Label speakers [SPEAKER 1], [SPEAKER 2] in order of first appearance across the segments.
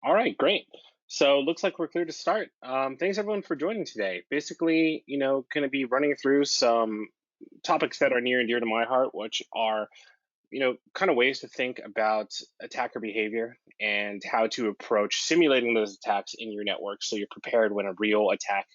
[SPEAKER 1] All right, great. So looks like we're clear to start. Thanks everyone for joining today. Basically, going to be running through some topics that are near and dear to my heart, which are, kind of ways to think about attacker behavior and how to approach simulating those attacks in your network so you're prepared when a real attack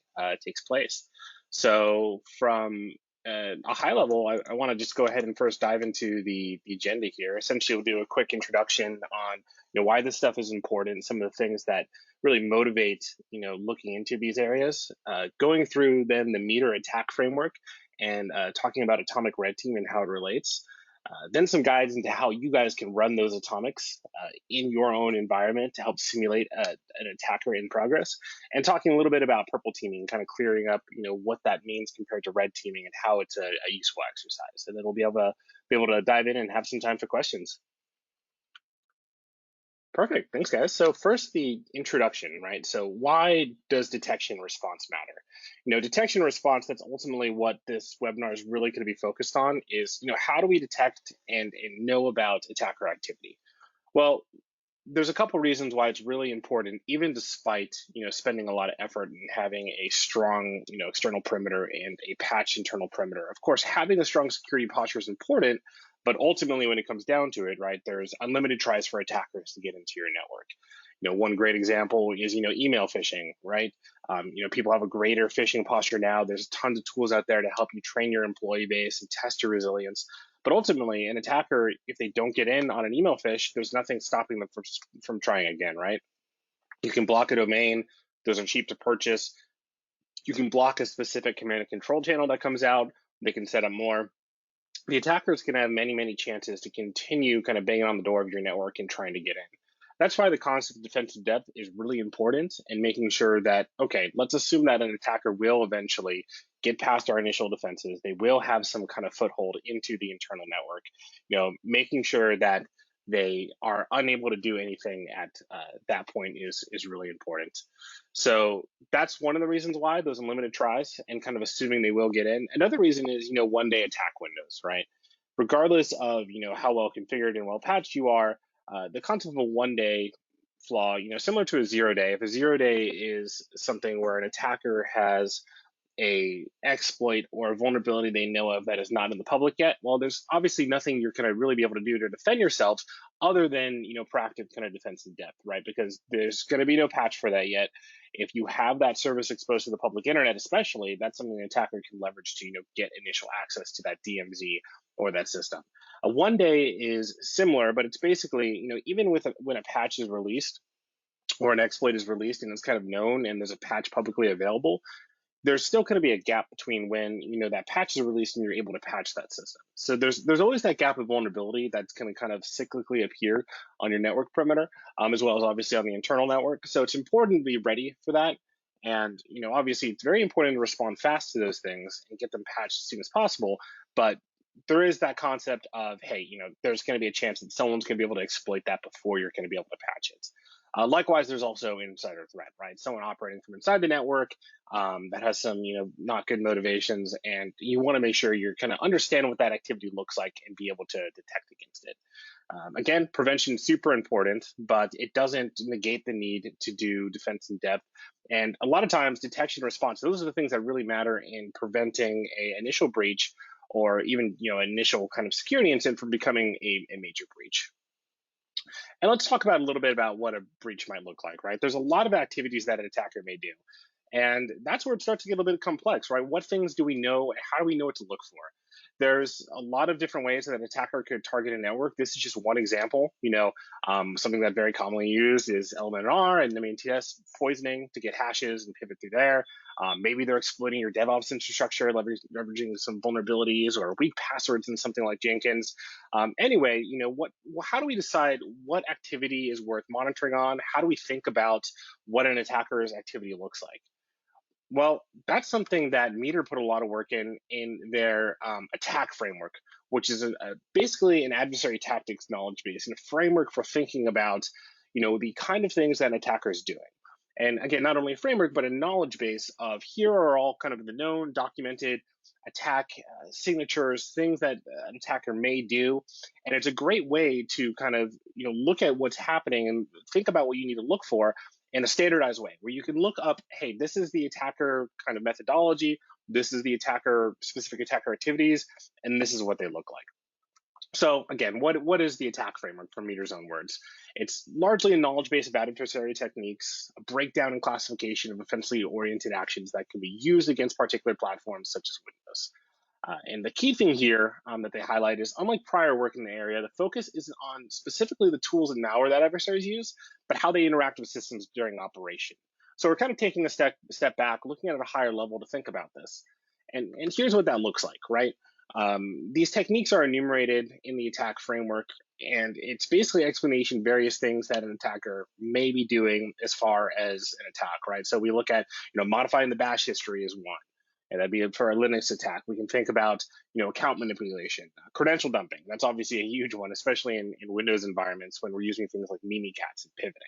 [SPEAKER 1] takes place. So from a high level, I want to just go ahead and first dive into the agenda here. Essentially, we'll do a quick introduction on why this stuff is important, some of the things that really motivate looking into these areas. Going through then the MITRE ATT&CK Framework and talking about atomic red team and how it relates. Then some guides into how you guys can run those atomics in your own environment to help simulate an attacker in progress, and talking a little bit about purple teaming, kind of clearing up, what that means compared to red teaming and how it's a useful exercise. And then we'll be able to dive in and have some time for questions. Perfect. Thanks, guys. So first, the introduction, right? So why does detection response matter? Detection response, that's ultimately what this webinar is really going to be focused on is, how do we detect and know about attacker activity? Well, there's a couple reasons why it's really important, even despite, spending a lot of effort and having a strong, external perimeter and a patch internal perimeter. Of course, having a strong security posture is important, but ultimately, when it comes down to it, right, there's unlimited tries for attackers to get into your network. One great example is, email phishing, right? People have a greater phishing posture now. There's tons of tools out there to help you train your employee base and test your resilience. But ultimately, an attacker, if they don't get in on an email phish, there's nothing stopping them from trying again, right? You can block a domain. Those are cheap to purchase. You can block a specific command and control channel that comes out. They can set up more. The attackers can have many, many chances to continue kind of banging on the door of your network and trying to get in. That's why the concept of defensive depth is really important, and making sure that, okay, let's assume that an attacker will eventually get past our initial defenses. They will have some kind of foothold into the internal network, making sure that they are unable to do anything at that point is really important. So that's one of the reasons why those unlimited tries and kind of assuming they will get in. Another reason is, one-day attack windows, right? Regardless of, how well configured and well patched you are, the concept of a one-day flaw, similar to a 0-day. If a 0-day is something where an attacker has a exploit or a vulnerability they know of that is not in the public yet, well, there's obviously nothing you're going to really be able to do to defend yourself other than, proactive kind of defense in depth, right? Because there's going to be no patch for that yet. If you have that service exposed to the public internet, especially, that's something an attacker can leverage to, get initial access to that DMZ or that system. A 1-day is similar, but it's basically, even when a patch is released or an exploit is released and it's kind of known and there's a patch publicly available, there's still going to be a gap between when that patch is released and you're able to patch that system. So there's always that gap of vulnerability that's going to kind of cyclically appear on your network perimeter, as well as obviously on the internal network. So it's important to be ready for that. And obviously it's very important to respond fast to those things and get them patched as soon as possible. But there is that concept of, hey, there's going to be a chance that someone's going to be able to exploit that before you're going to be able to patch it. Likewise, there's also insider threat, right? Someone operating from inside the network that has some, not good motivations, and you want to make sure you're kind of understand what that activity looks like and be able to detect against it. Again, prevention is super important, but it doesn't negate the need to do defense in depth. And a lot of times, detection response, those are the things that really matter in preventing a initial breach or even, initial kind of security incident from becoming a major breach. And let's talk about a little bit about what a breach might look like, right? There's a lot of activities that an attacker may do. And that's where it starts to get a little bit complex, right? What things do we know and how do we know what to look for? There's a lot of different ways that an attacker could target a network. This is just one example. Something that very commonly used is LMNR and MTS poisoning to get hashes and pivot through there. Maybe they're exploiting your DevOps infrastructure, leveraging some vulnerabilities or weak passwords in something like Jenkins. Anyway, how do we decide what activity is worth monitoring on? How do we think about what an attacker's activity looks like? Well, that's something that MITRE put a lot of work in their attack framework, which is basically an adversary tactics knowledge base and a framework for thinking about, the kind of things that an attacker is doing. And again, not only a framework, but a knowledge base of here are all kind of the known documented attack signatures, things that an attacker may do. And it's a great way to kind of look at what's happening and think about what you need to look for in a standardized way, where you can look up, hey, this is the attacker kind of methodology, this is the attacker specific attacker activities, and this is what they look like. So again, what is the attack framework from MITRE's own words? It's largely a knowledge base of adversary techniques, a breakdown and classification of offensively oriented actions that can be used against particular platforms such as Windows. And the key thing here that they highlight is, unlike prior work in the area, the focus isn't on specifically the tools and malware that adversaries use, but how they interact with systems during operation. So we're kind of taking a step back, looking at a higher level to think about this. And here's what that looks like, right? These techniques are enumerated in the attack framework, and it's basically explanation various things that an attacker may be doing as far as an attack, right? So we look at, modifying the bash history is one. And that'd be for a Linux attack. We can think about, account manipulation, credential dumping. That's obviously a huge one, especially in Windows environments when we're using things like Mimikatz and pivoting.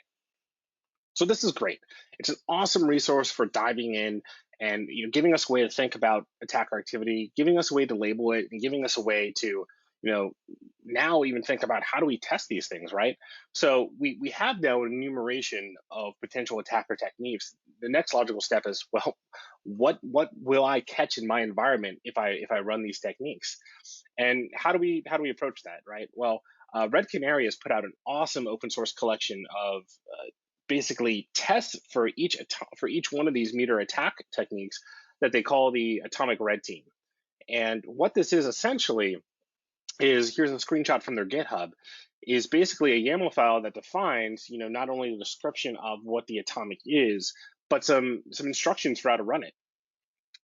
[SPEAKER 1] So this is great. It's an awesome resource for diving in and giving us a way to think about attacker activity, giving us a way to label it, and giving us a way to now even think about how do we test these things, right? So we have now an enumeration of potential attacker techniques. The next logical step is, well, what will I catch in my environment if I run these techniques? And how do we approach that, right? Well, Red Canary has put out an awesome open source collection of basically tests for each one of these MITRE attack techniques that they call the Atomic Red Team. And what this is essentially is, here's a screenshot from their GitHub, is basically a YAML file that defines, not only the description of what the atomic is, but some instructions for how to run it.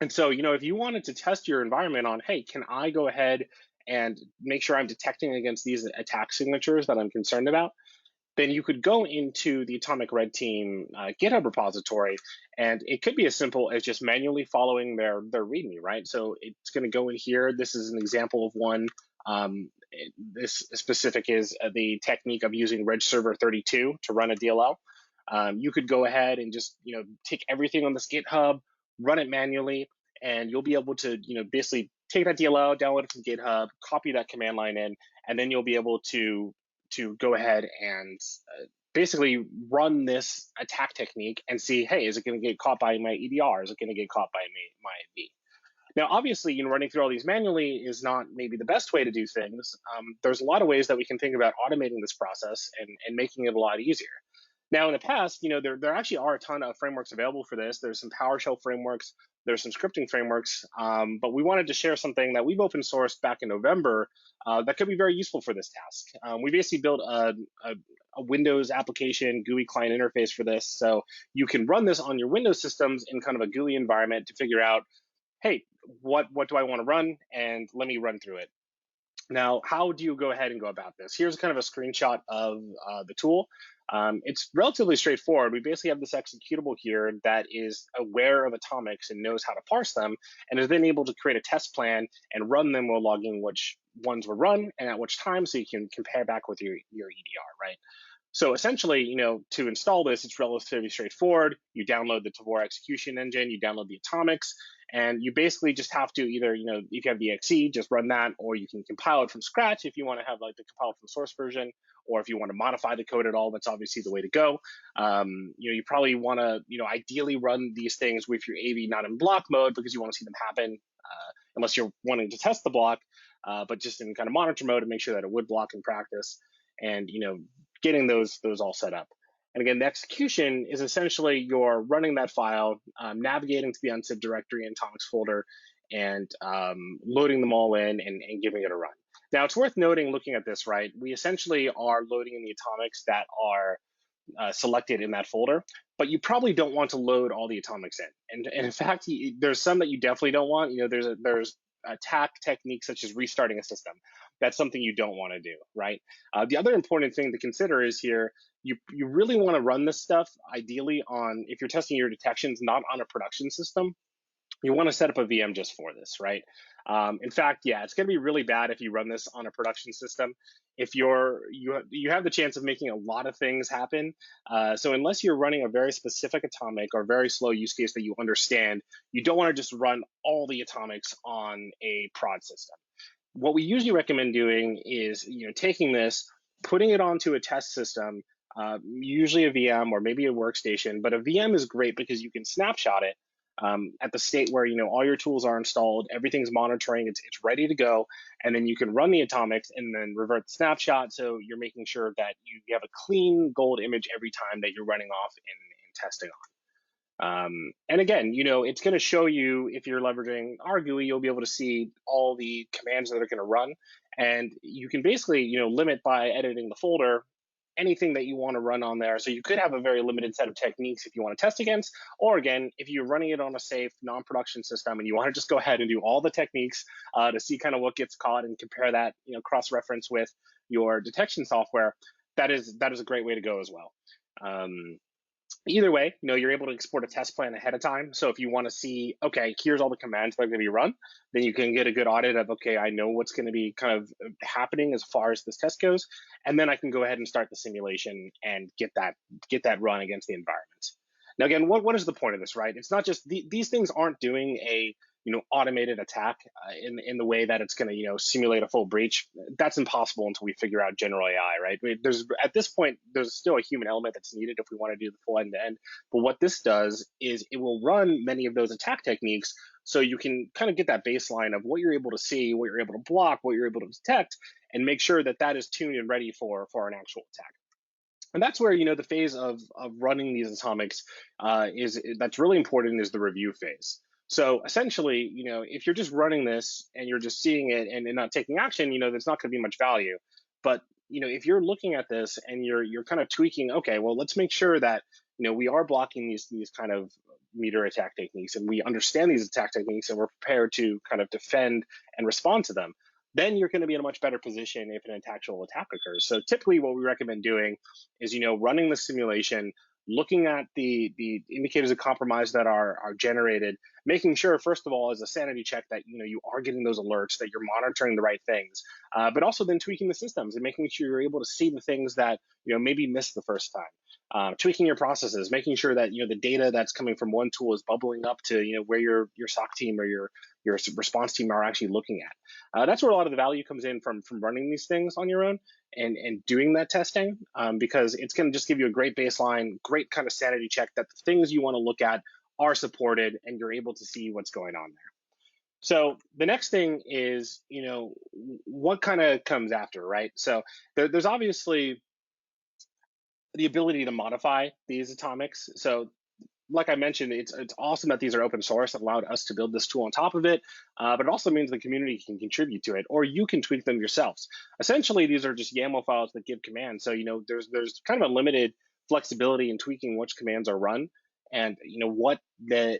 [SPEAKER 1] And so, if you wanted to test your environment on, hey, can I go ahead and make sure I'm detecting against these attack signatures that I'm concerned about, then you could go into the Atomic Red Team GitHub repository, and it could be as simple as just manually following their README, right? So it's going to go in here. This is an example of one. This specific is the technique of using Reg Server 32 to run a DLL. You could go ahead and just take everything on this GitHub, run it manually, and you'll be able to basically take that DLL, download it from GitHub, copy that command line in, and then you'll be able to go ahead and basically run this attack technique and see, hey, is it going to get caught by my EDR? Is it going to get caught by my AV? Now, obviously, running through all these manually is not maybe the best way to do things. There's a lot of ways that we can think about automating this process and making it a lot easier. Now, in the past, there actually are a ton of frameworks available for this. There's some PowerShell frameworks, there's some scripting frameworks, but we wanted to share something that we've open sourced back in November that could be very useful for this task. We basically built a Windows application GUI client interface for this, so you can run this on your Windows systems in kind of a GUI environment to figure out, hey, what do I want to run, and let me run through it. Now, how do you go ahead and go about this? Here's kind of a screenshot of the tool. It's relatively straightforward. We basically have this executable here that is aware of atomics and knows how to parse them, and is then able to create a test plan and run them while logging which ones were run and at which time, so you can compare back with your EDR, right? So essentially, to install this, it's relatively straightforward. You download the Tevora Execution Engine, you download the atomics, and you basically just have to either, if you have the XE, just run that, or you can compile it from scratch if you want to have like the compiled from source version, or if you want to modify the code at all, that's obviously the way to go. You probably want to, ideally run these things with your AV not in block mode because you want to see them happen, unless you're wanting to test the block, but just in kind of monitor mode to make sure that it would block in practice, and getting those all set up. And again, the execution is essentially you're running that file, navigating to the unzip directory and atomics folder, and loading them all in and giving it a run. Now, it's worth noting, looking at this, right, we essentially are loading in the atomics that are selected in that folder, but you probably don't want to load all the atomics in. And in fact, there's some that you definitely don't want. There's attack techniques such as restarting a system. That's something you don't want to do, right? The other important thing to consider is here, you really want to run this stuff ideally on, if you're testing your detections, not on a production system. You want to set up a VM just for this, right? In fact, yeah, it's going to be really bad if you run this on a production system. If you have the chance of making a lot of things happen. So unless you're running a very specific atomic or very slow use case that you understand, you don't want to just run all the atomics on a prod system. What we usually recommend doing is, taking this, putting it onto a test system, usually a VM or maybe a workstation. But a VM is great because you can snapshot it at the state where all your tools are installed, everything's monitoring, it's ready to go, and then you can run the atomics and then revert the snapshot. So you're making sure that you have a clean gold image every time that you're running off in testing on. And again, it's going to show you, if you're leveraging our GUI, you'll be able to see all the commands that are going to run. And you can basically, limit by editing the folder anything that you want to run on there. So you could have a very limited set of techniques if you want to test against, or again, if you're running it on a safe non-production system and you want to just go ahead and do all the techniques to see kind of what gets caught and compare that, cross-reference with your detection software, that is a great way to go as well. Either way, you're able to export a test plan ahead of time. So if you want to see, okay, here's all the commands that are going to be run, then you can get a good audit of, okay, I know what's going to be kind of happening as far as this test goes, and then I can go ahead and start the simulation and get that run against the environment. Now, again, what is the point of this, right? It's not just these things aren't doing a automated attack in the way that it's going to simulate a full breach. That's impossible until we figure out general AI, right? At this point there's still a human element that's needed if we want to do the full end to end. But what this does is it will run many of those attack techniques, so you can kind of get that baseline of what you're able to see, what you're able to block, what you're able to detect, and make sure that that is tuned and ready for an actual attack. And that's where the phase of running these atomics that's really important is the review phase. So essentially, if you're just running this and you're just seeing it and not taking action, there's not going to be much value. But if you're looking at this and you're kind of tweaking, okay, well, let's make sure that we are blocking these kind of MITRE attack techniques, and we understand these attack techniques, and we're prepared to kind of defend and respond to them. Then you're going to be in a much better position if an actual attack occurs. So typically, what we recommend doing is running the simulation, looking at the indicators of compromise that are generated, making sure, first of all, as a sanity check, that you are getting those alerts, that you're monitoring the right things, but also then tweaking the systems and making sure you're able to see the things that maybe missed the first time. Tweaking your processes, making sure that the data that's coming from one tool is bubbling up to where your SOC team or your response team are actually looking at. That's where a lot of the value comes in from running these things on your own and doing that testing, because it's going to just give you a great baseline, great kind of sanity check that the things you want to look at are supported and you're able to see what's going on there. So the next thing is, what kind of comes after, right? So there's obviously the ability to modify these atomics. So like I mentioned, it's awesome that these are open source and allowed us to build this tool on top of it, but it also means the community can contribute to it, or you can tweak them yourselves. Essentially, these are just YAML files that give commands. So there's kind of a limited flexibility in tweaking which commands are run and what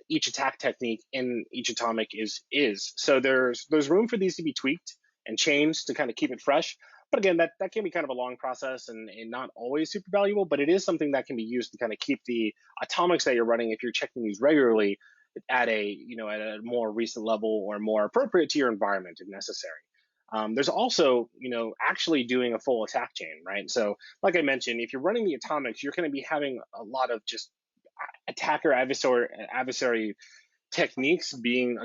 [SPEAKER 1] each attack technique in each atomic is. So there's room for these to be tweaked and changed to kind of keep it fresh. But again, that can be kind of a long process and not always super valuable, but it is something that can be used to kind of keep the atomics that you're running, if you're checking these regularly, at a more recent level or more appropriate to your environment if necessary. There's also actually doing a full attack chain, right? So like I mentioned, if you're running the atomics, you're going to be having a lot of just attacker adversary techniques being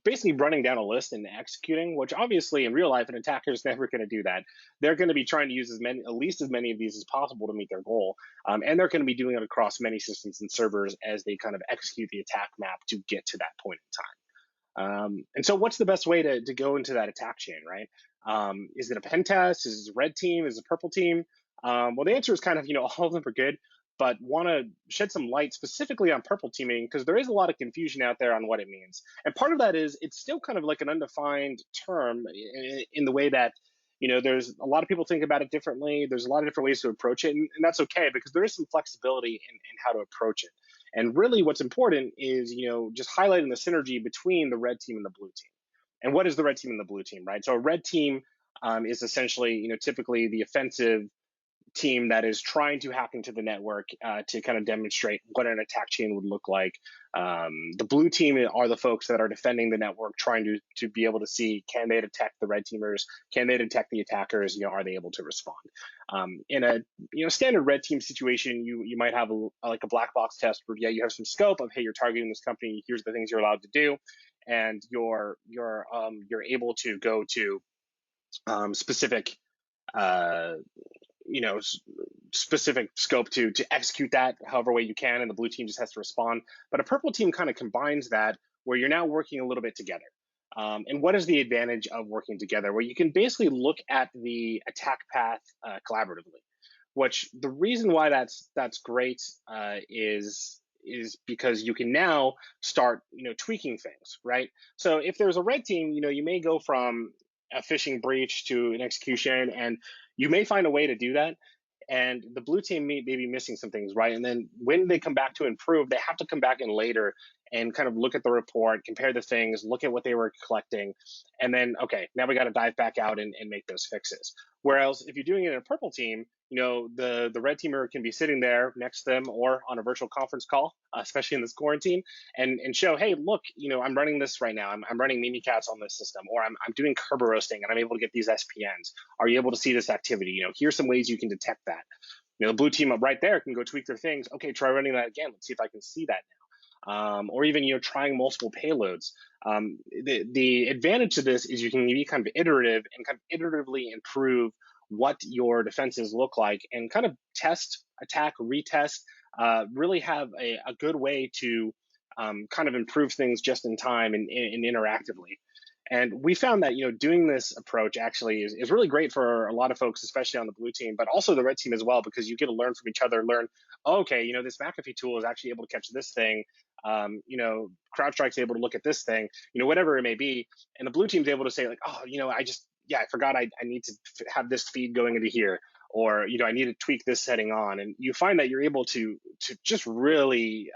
[SPEAKER 1] basically running down a list and executing, which obviously in real life an attacker is never going to do that. They're going to be trying to use at least as many of these as possible to meet their goal, and they're going to be doing it across many systems and servers as they kind of execute the attack map to get to that point in time. And so what's the best way to go into that attack chain, right? Is it a pen test? Is it a red team? Is it a purple team? Well, the answer is kind of all of them are good, but want to shed some light specifically on purple teaming because there is a lot of confusion out there on what it means. And part of that is it's still kind of like an undefined term in the way that, there's a lot of people think about it differently. There's a lot of different ways to approach it, and that's okay because there is some flexibility in how to approach it. And really what's important is, just highlighting the synergy between the red team and the blue team. And what is the red team and the blue team, right? So a red team is essentially, typically the offensive team that is trying to hack into the network to kind of demonstrate what an attack chain would look like. The blue team are the folks that are defending the network, trying to be able to see, can they detect the red teamers? Can they detect the attackers? Are they able to respond? In a standard red team situation, you might have like a black box test where you have some scope of, hey, you're targeting this company. Here's the things you're allowed to do, and you're able to go to specific specific scope to execute that however way you can, and the blue team just has to respond. But a purple team kind of combines that, where you're now working a little bit together. And what is the advantage of working together? Where you can basically look at the attack path collaboratively. Which the reason why that's great is because you can now start tweaking things, right? So if there's a red team, you may go from a phishing breach to an execution, and you may find a way to do that. And the blue team may be missing some things, right? And then when they come back to improve, they have to come back in later and kind of look at the report, compare the things, look at what they were collecting, and then, okay, now we got to dive back out and make those fixes. Whereas if you're doing it in a purple team, the red teamer can be sitting there next to them or on a virtual conference call, especially in this quarantine, and show, hey, look, I'm running this right now. I'm running Mimikatz on this system, or I'm doing Kerber roasting and I'm able to get these SPNs. Are you able to see this activity? Here's some ways you can detect that. The blue team up right there can go tweak their things. Okay, try running that again. Let's see if I can see that now. Or even trying multiple payloads. The advantage to this is you can be kind of iterative and kind of iteratively improve what your defenses look like, and kind of test, attack, retest, really have a good way to kind of improve things just in time and interactively. And we found that doing this approach actually is really great for a lot of folks, especially on the blue team, but also the red team as well, because you get to learn from each other. Learn, okay, this McAfee tool is actually able to catch this thing. CrowdStrike's able to look at this thing. Whatever it may be, and the blue team's able to say like, oh, I forgot I need to have this feed going into here, or I need to tweak this setting on, and you find that you're able to just really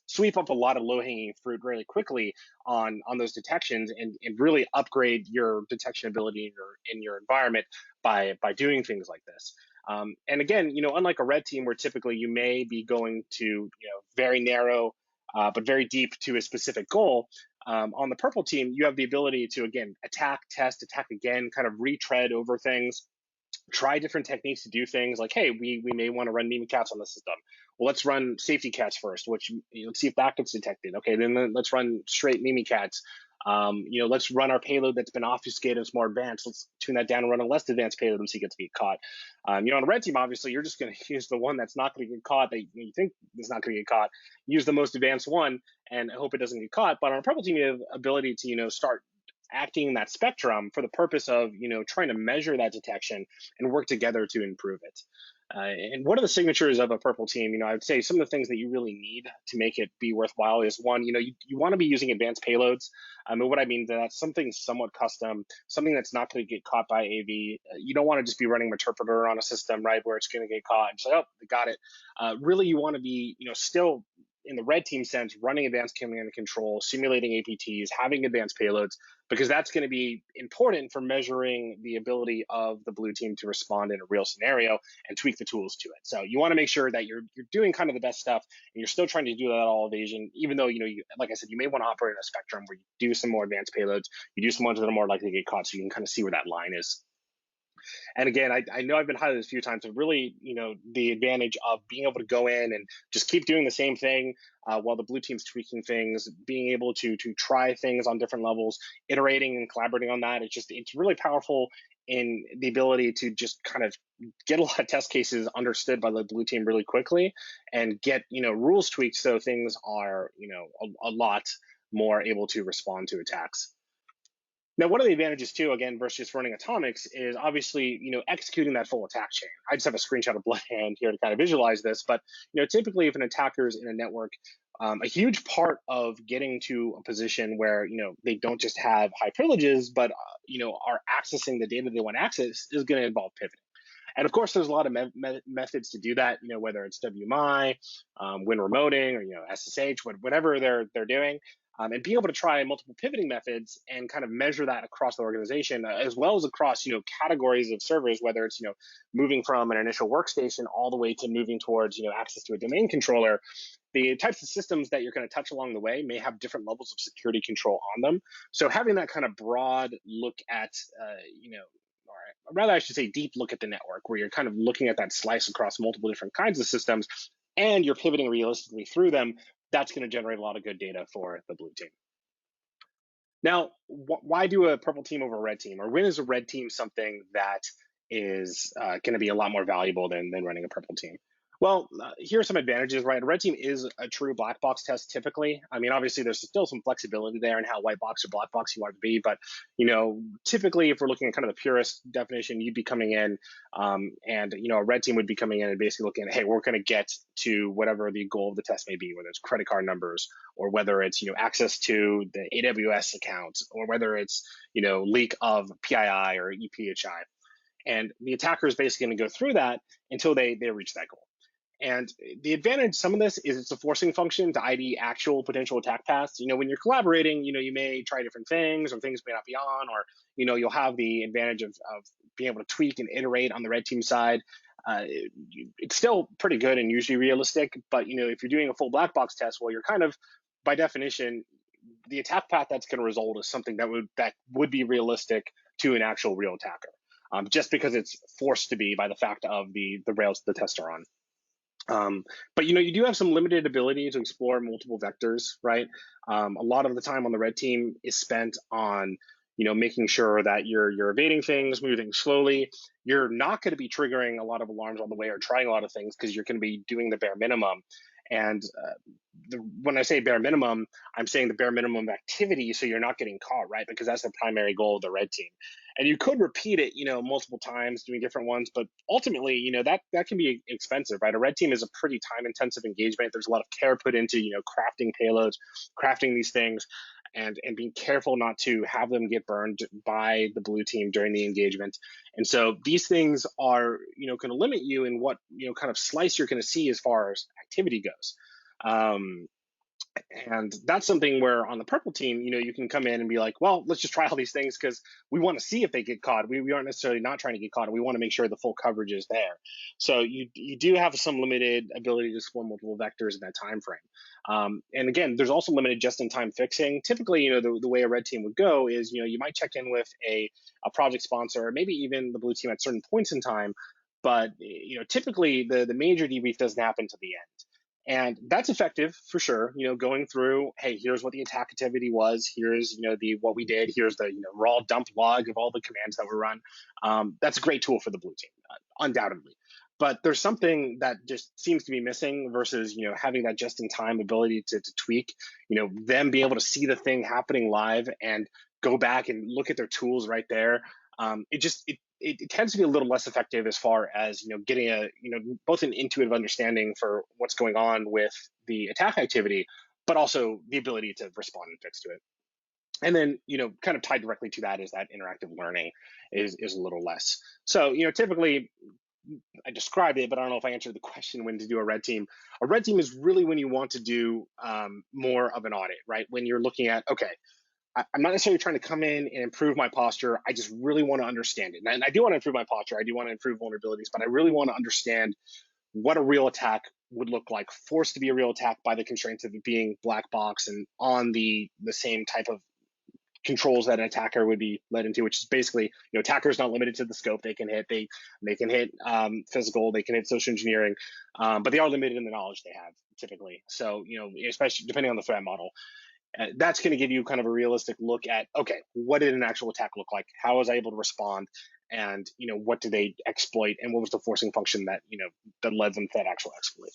[SPEAKER 1] sweep up a lot of low-hanging fruit really quickly on those detections, and really upgrade your detection ability in your environment by doing things like this. And again, unlike a red team where typically you may be going to very narrow but very deep to a specific goal, on the purple team you have the ability to, again, attack, test, attack again, kind of retread over things. Try different techniques to do things like, hey, we may want to run Mimikatz on the system. Well, let's run safety cats first, which let's see if that gets detected. Okay, then let's run straight Mimikatz. Let's run our payload that's been obfuscated, it's more advanced. Let's tune that down and run a less advanced payload and see if it gets to get caught. On a red team, obviously, you're just going to use the one that's not going to get caught, that you think is not going to get caught. Use the most advanced one and hope it doesn't get caught. But on a purple team, you have ability to start acting in that spectrum for the purpose of trying to measure that detection and work together to improve it. And one of the signatures of a purple team, I would say some of the things that you really need to make it be worthwhile is, one, you want to be using advanced payloads. And what I mean, that's something somewhat custom, something that's not going to get caught by AV. You don't want to just be running Meterpreter on a system, right, where it's going to get caught and say, oh, they got it. Really, you want to be, still in the red team sense, running advanced command and control, simulating APTs, having advanced payloads, because that's going to be important for measuring the ability of the blue team to respond in a real scenario and tweak the tools to it. So you want to make sure that you're doing kind of the best stuff, and you're still trying to do that all evasion, even though, like I said, you may want to operate in a spectrum where you do some more advanced payloads, you do some ones that are more likely to get caught, so you can kind of see where that line is. And again, I know I've been highlighted this a few times, but really, the advantage of being able to go in and just keep doing the same thing while the blue team's tweaking things, being able to try things on different levels, iterating and collaborating on that. It's really powerful in the ability to just kind of get a lot of test cases understood by the blue team really quickly, and get rules tweaked so things are a lot more able to respond to attacks. Now, one of the advantages too, again, versus just running atomics, is obviously, executing that full attack chain. I just have a screenshot of Bloodhand here to kind of visualize this, but, typically if an attacker is in a network, a huge part of getting to a position where, they don't just have high privileges, but, are accessing the data they want to access, is going to involve pivoting. And of course, there's a lot of methods to do that, whether it's WMI, Win remoting, or, SSH, whatever they're doing. and be able to try multiple pivoting methods and kind of measure that across the organization, as well as across categories of servers, whether it's moving from an initial workstation all the way to moving towards access to a domain controller. The types of systems that you're going to touch along the way may have different levels of security control on them. So having that kind of broad look at, or rather I should say deep look at the network, where you're kind of looking at that slice across multiple different kinds of systems, and you're pivoting realistically through them, that's going to generate a lot of good data for the blue team. Now, why do a purple team over a red team? Or when is a red team something that is going to be a lot more valuable than running a purple team? Well, here are some advantages, right? A red team is a true black box test typically. I mean, obviously, there's still some flexibility there in how white box or black box you want it to be. But, typically, if we're looking at kind of the purest definition, you'd be coming in and, a red team would be coming in and basically looking at, hey, we're going to get to whatever the goal of the test may be, whether it's credit card numbers or whether it's, access to the AWS account or whether it's, leak of PII or EPHI. And the attacker is basically going to go through that until they reach that goal. And the advantage, some of this is it's a forcing function to ID actual potential attack paths. When you're collaborating, you may try different things or things may not be on, or, you'll have the advantage of being able to tweak and iterate on the red team side. It's still pretty good and usually realistic, but, if you're doing a full black box test, well, you're kind of, by definition, the attack path that's going to result is something that would be realistic to an actual real attacker, just because it's forced to be by the fact of the rails the tests are on. But you do have some limited ability to explore multiple vectors, right? A lot of the time on the red team is spent on making sure that you're evading things, moving slowly. You're not going to be triggering a lot of alarms on the way or trying a lot of things because you're going to be doing the bare minimum. And when I say bare minimum, I'm saying the bare minimum activity, so you're not getting caught, right? Because that's the primary goal of the red team. And you could repeat it, multiple times, doing different ones, but ultimately, that can be expensive, right? A red team is a pretty time-intensive engagement. There's a lot of care put into, crafting payloads, crafting these things, and being careful not to have them get burned by the blue team during the engagement. And so these things are, going to limit you in what, kind of slice you're going to see as far as activity goes. And that's something where on the purple team, you can come in and be like, well, let's just try all these things because we want to see if they get caught. We aren't necessarily not trying to get caught, and we want to make sure the full coverage is there. So you do have some limited ability to explore multiple vectors in that time frame. And again, there's also limited just-in-time fixing. Typically, the way a red team would go is, you might check in with a project sponsor or maybe even the blue team at certain points in time. But, typically the major debrief doesn't happen to the end. And that's effective for sure. Going through, hey, here's what the attack activity was. Here's, what we did. Here's the, raw dump log of all the commands that were run. That's a great tool for the blue team, undoubtedly. But there's something that just seems to be missing versus, having that just-in-time ability to tweak, them be able to see the thing happening live and go back and look at their tools right there. It tends to be a little less effective as far as getting a both an intuitive understanding for what's going on with the attack activity, but also the ability to respond and fix to it. And then kind of tied directly to that is that interactive learning is a little less. So typically I described it, but I don't know if I answered the question when to do a red team. A red team is really when you want to do more of an audit, right? When you're looking at, okay, I'm not necessarily trying to come in and improve my posture. I just really want to understand it. And I do want to improve my posture. I do want to improve vulnerabilities, but I really want to understand what a real attack would look like, forced to be a real attack by the constraints of it being black box and on the same type of controls that an attacker would be led into, which is basically, attackers not limited to the scope they can hit. They can hit physical, they can hit social engineering, but they are limited in the knowledge they have typically. So, especially depending on the threat model. That's going to give you kind of a realistic look at, okay, what did an actual attack look like? How was I able to respond? And, what did they exploit? And what was the forcing function that, that led them to that actual exploit?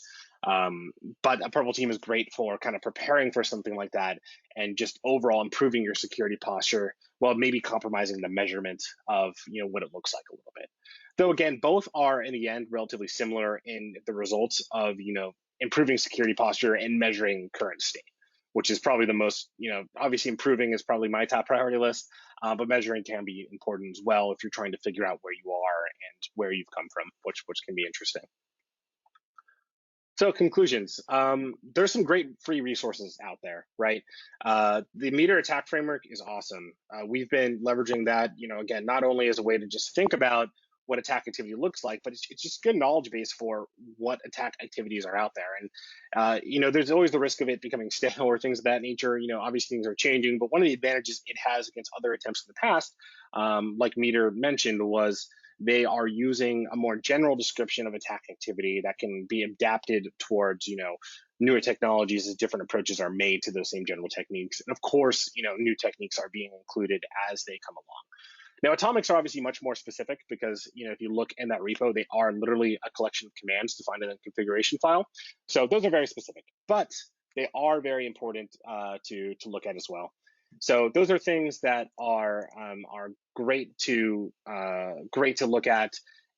[SPEAKER 1] But a purple team is great for kind of preparing for something like that and just overall improving your security posture while maybe compromising the measurement of, what it looks like a little bit. Though, again, both are in the end relatively similar in the results of, improving security posture and measuring current state, which is probably the most, obviously improving is probably my top priority list, but measuring can be important as well if you're trying to figure out where you are and where you've come from, which can be interesting. So conclusions. There's some great free resources out there, right? The MITRE ATT&CK Framework is awesome. We've been leveraging that, again, not only as a way to just think about what attack activity looks like, but it's just good knowledge base for what attack activities are out there. And, there's always the risk of it becoming stale or things of that nature. Obviously things are changing, but one of the advantages it has against other attempts in the past, like MITRE mentioned, was they are using a more general description of attack activity that can be adapted towards, newer technologies as different approaches are made to those same general techniques. And of course, new techniques are being included as they come along. Now, atomics are obviously much more specific because, if you look in that repo, they are literally a collection of commands defined in a configuration file. So those are very specific, but they are very important to look at as well. So those are things that are great to look at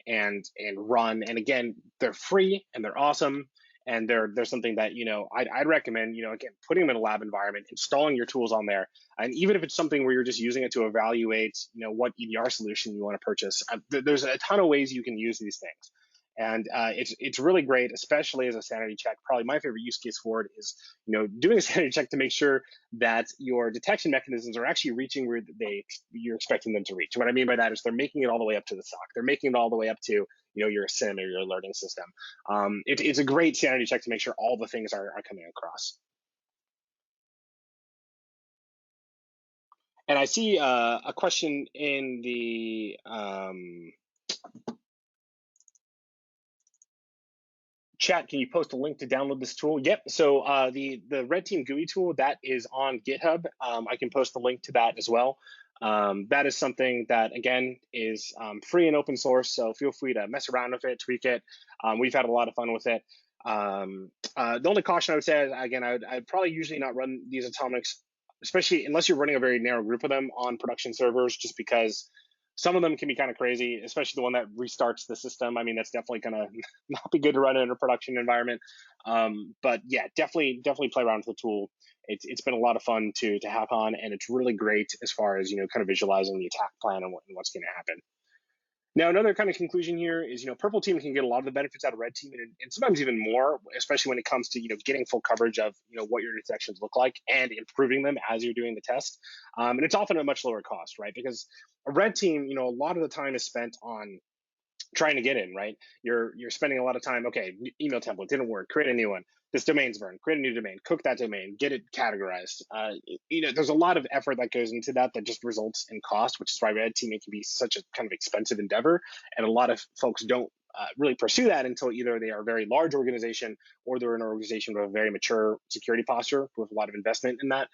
[SPEAKER 1] and run. And again, they're free and they're awesome. And they're something that I'd recommend. Again, putting them in a lab environment, installing your tools on there, and even if it's something where you're just using it to evaluate, what EDR solution you want to purchase. There's a ton of ways you can use these things. And it's really great, especially as a sanity check. Probably my favorite use case for it is, doing a sanity check to make sure that your detection mechanisms are actually reaching where you're expecting them to reach. What I mean by that is they're making it all the way up to the SOC. They're making it all the way up to, your SIM or your alerting system. It's a great sanity check to make sure all the things are coming across. And I see a question in the chat. Can you post a link to download this tool? Yep. So the Red Team GUI tool, that is on GitHub. I can post a link to that as well. That is something that, again, is free and open source. So feel free to mess around with it, tweak it. We've had a lot of fun with it. The only caution I would say, again, I'd probably usually not run these atomics, especially unless you're running a very narrow group of them on production servers, just because some of them can be kind of crazy, especially the one that restarts the system. I mean, that's definitely going to not be good to run in a production environment. But yeah, definitely play around with the tool. It's been a lot of fun to hack on, and it's really great as far as, kind of visualizing the attack plan and what's going to happen. Now, another kind of conclusion here is, Purple Team can get a lot of the benefits out of Red Team, and sometimes even more, especially when it comes to, getting full coverage of, what your detections look like and improving them as you're doing the test. And it's often at a much lower cost, right? Because a Red Team, a lot of the time is spent on trying to get in, right? You're spending a lot of time. Okay, email template didn't work. Create a new one. This domain's burned. Create a new domain. Cook that domain. Get it categorized. There's a lot of effort that goes into that just results in cost, which is why Red Teaming can be such a kind of expensive endeavor, and a lot of folks don't really pursue that until either they are a very large organization or they're an organization with a very mature security posture with a lot of investment in that.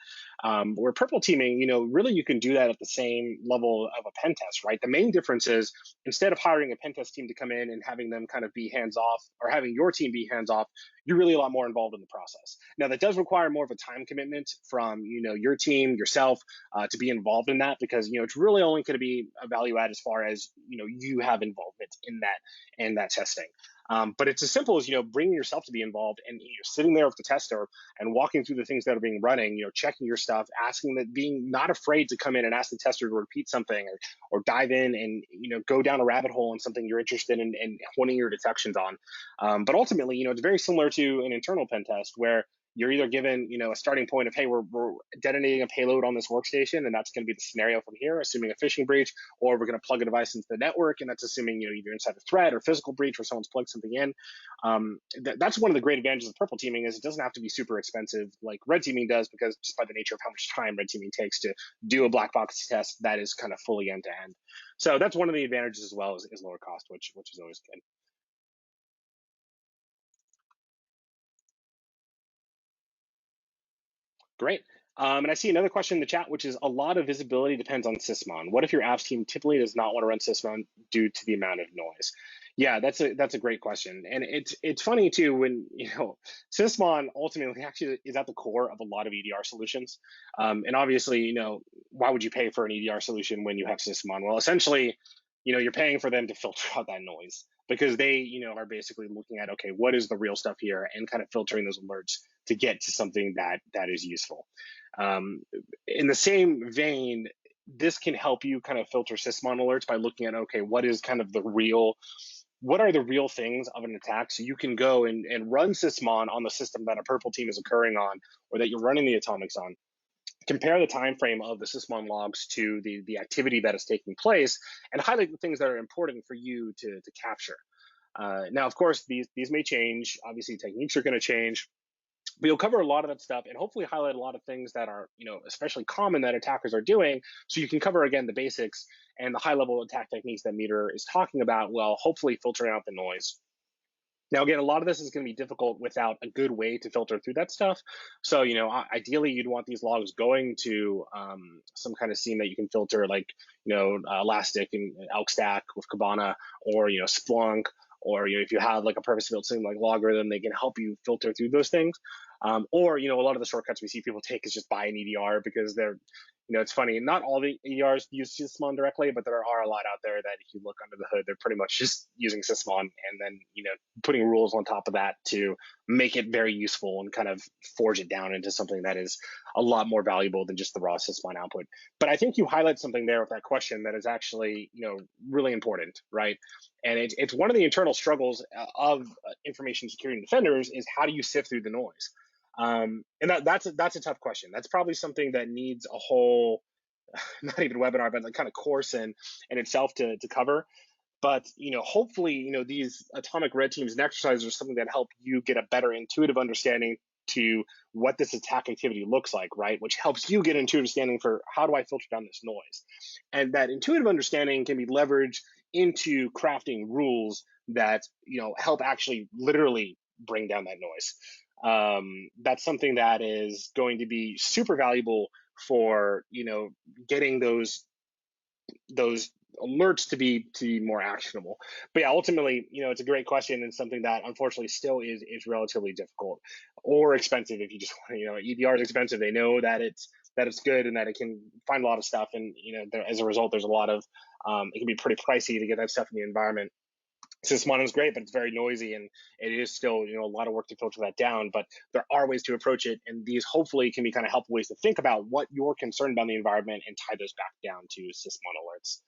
[SPEAKER 1] Where Purple Teaming, really you can do that at the same level of a pen test, right? The main difference is instead of hiring a pen test team to come in and having them kind of be hands off, or having your team be hands off, you're really a lot more involved in the process. Now that does require more of a time commitment from, your team, yourself, to be involved in that, because, it's really only going to be a value add as far as, you have involvement in that testing. But it's as simple as, bringing yourself to be involved and you're sitting there with the tester and walking through the things that are being running, checking your stuff, asking that, being not afraid to come in and ask the tester to repeat something or dive in and, go down a rabbit hole on something you're interested in and honing your detections on. But ultimately, it's very similar to an internal pen test where you're either given, a starting point of, hey, we're detonating a payload on this workstation, and that's going to be the scenario from here, assuming a phishing breach, or we're going to plug a device into the network, and that's assuming, either inside a threat or physical breach where someone's plugged something in. That's one of the great advantages of Purple Teaming is it doesn't have to be super expensive like Red Teaming does, because just by the nature of how much time Red Teaming takes to do a black box test that is kind of fully end to end. So that's one of the advantages as well, is lower cost, which is always good. Great. And I see another question in the chat, which is a lot of visibility depends on Sysmon. What if your apps team typically does not want to run Sysmon due to the amount of noise? Yeah, that's a great question. And it's funny too, when, Sysmon ultimately actually is at the core of a lot of EDR solutions. And obviously, why would you pay for an EDR solution when you have Sysmon? Well, essentially, you're paying for them to filter out that noise, because they, are basically looking at, okay, what is the real stuff here, and kind of filtering those alerts to get to something that is useful. In the same vein, this can help you kind of filter Sysmon alerts by looking at, okay, what is kind of the real what are the real things of an attack, so you can go and run sysmon on the system that a purple team is occurring on, or that you're running the atomics on. Compare the time frame of the sysmon logs to the activity that is taking place, and highlight the things that are important for you to capture. Now, of course, these may change. Obviously, techniques are going to change. But you'll cover a lot of that stuff and hopefully highlight a lot of things that are, especially common that attackers are doing. So you can cover, again, the basics and the high-level attack techniques that MITRE is talking about, while hopefully filtering out the noise. Now, again, a lot of this is going to be difficult without a good way to filter through that stuff. So, ideally, you'd want these logs going to some kind of scene that you can filter, like, Elastic and Elk Stack with Kibana, or, Splunk, or, if you have like a purpose-built thing like Logarithm, they can help you filter through those things. Or, a lot of the shortcuts we see people take is just buy an EDR, because they're, it's funny, not all the EDRs use sysmon directly, but there are a lot out there that if you look under the hood, they're pretty much just using sysmon and then, putting rules on top of that to make it very useful and kind of forge it down into something that is a lot more valuable than just the raw sysmon output. But I think you highlight something there with that question that is actually, really important, right? And it's one of the internal struggles of information security defenders is, how do you sift through the noise? And that's a tough question. That's probably something that needs a whole, not even webinar, but like kind of course in itself to cover. But hopefully, these atomic red teams and exercises are something that help you get a better intuitive understanding to what this attack activity looks like, right? Which helps you get an intuitive understanding for, how do I filter down this noise? And that intuitive understanding can be leveraged into crafting rules that help actually literally bring down that noise. That's something that is going to be super valuable for getting those alerts to be more actionable. But yeah, ultimately, it's a great question, and something that unfortunately still is relatively difficult or expensive. If you just EDR is expensive. They know that it's good and that it can find a lot of stuff, and as a result, there's a lot of it can be pretty pricey to get that stuff in the environment. Sysmon is great, but it's very noisy, and it is still a lot of work to filter that down. But there are ways to approach it, and these hopefully can be kind of helpful ways to think about what you're concerned about in the environment and tie those back down to Sysmon alerts.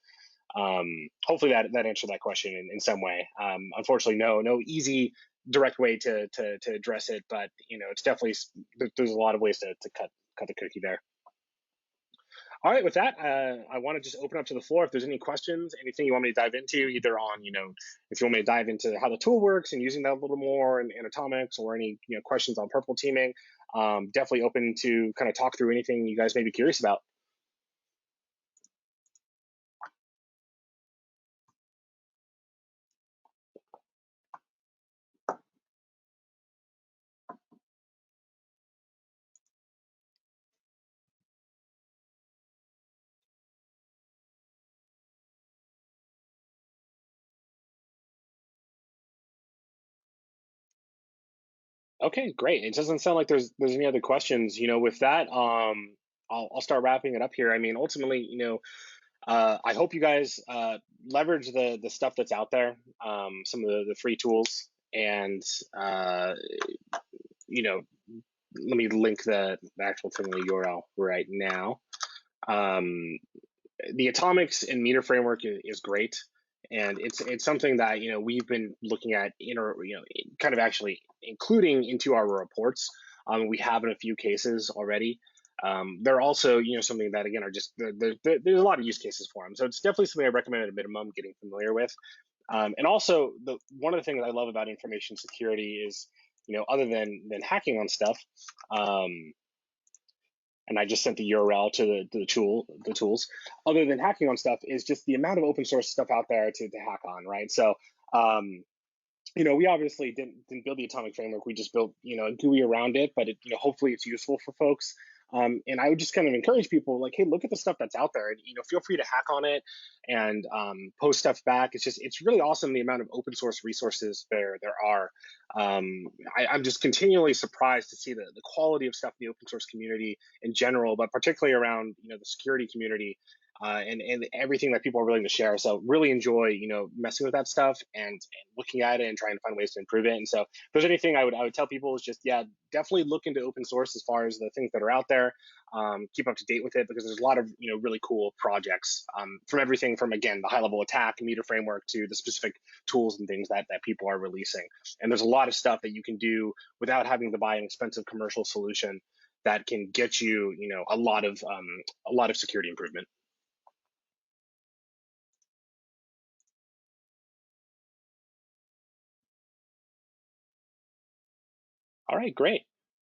[SPEAKER 1] Hopefully that answered that question in some way. Unfortunately, no easy direct way to address it, but it's definitely, there's a lot of ways to cut the cookie there. All right, with that, I want to just open up to the floor. If there's any questions, anything you want me to dive into, either on, if you want me to dive into how the tool works and using that a little more in atomics, or any, questions on purple teaming, definitely open to kind of talk through anything you guys may be curious about. Okay, great. It doesn't sound like there's any other questions. With that, I'll start wrapping it up here. I mean, ultimately, I hope you guys leverage the stuff that's out there, some of the free tools, and let me link the actual thing in the URL right now. The atomics and MITRE framework is great, and it's something that we've been looking at kind of actually including into our reports. We have in a few cases already. They're also something that, again, are just there's a lot of use cases for them, so it's definitely something I recommend at a minimum getting familiar with. And also, one of the things I love about information security is, other than hacking on stuff, and I just sent the URL to the tools. Other than hacking on stuff, is just the amount of open source stuff out there to hack on, right? So, we obviously didn't build the atomic framework. We just built a GUI around it, but hopefully it's useful for folks. And I would just kind of encourage people, like, hey, look at the stuff that's out there, and feel free to hack on it and post stuff back. It's really awesome the amount of open source resources there are. I'm just continually surprised to see the quality of stuff in the open source community in general, but particularly around the security community. and everything that people are willing to share. So really enjoy, messing with that stuff and looking at it and trying to find ways to improve it. And so if there's anything I would tell people is just, yeah, definitely look into open source as far as the things that are out there. Keep up to date with it because there's a lot of, really cool projects from everything from, again, the high level attack, MITRE framework to the specific tools and things that people are releasing. And there's a lot of stuff that you can do without having to buy an expensive commercial solution that can get you, a lot of security improvement. All right, great.